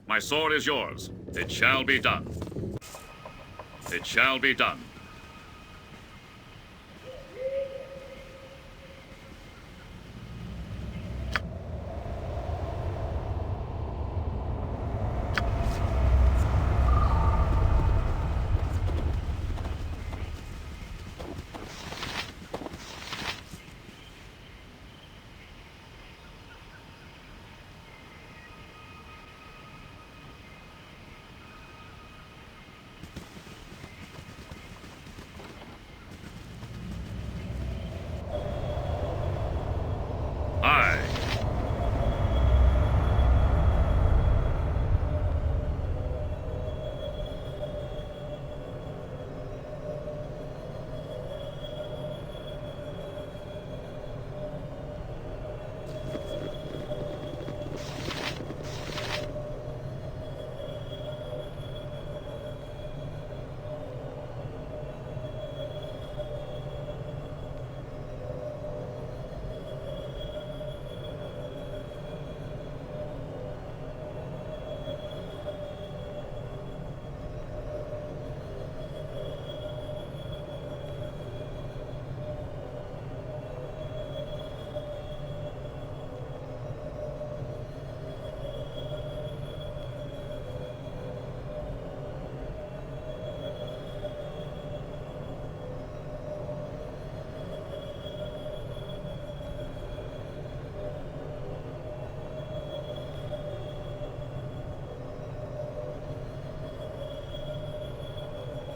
Speaker 3: My sword is yours. It shall be done. It shall be done. Aye.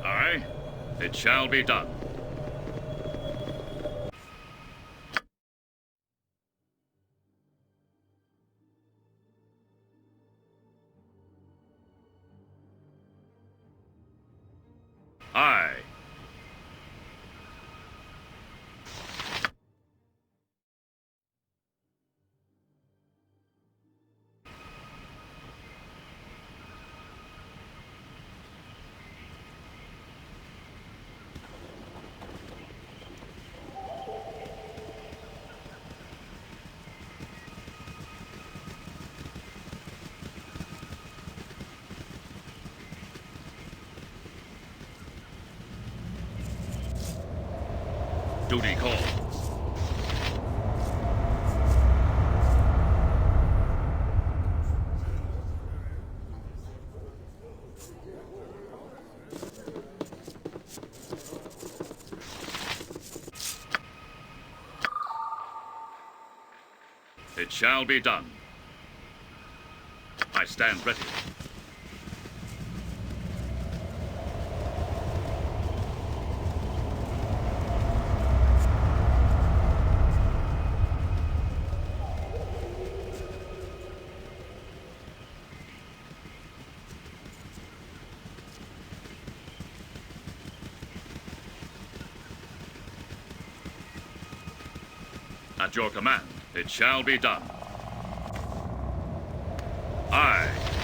Speaker 3: Aye. It shall be done. Aye. Duty calls. It shall be done. I stand ready. At your command, it shall be done. Aye.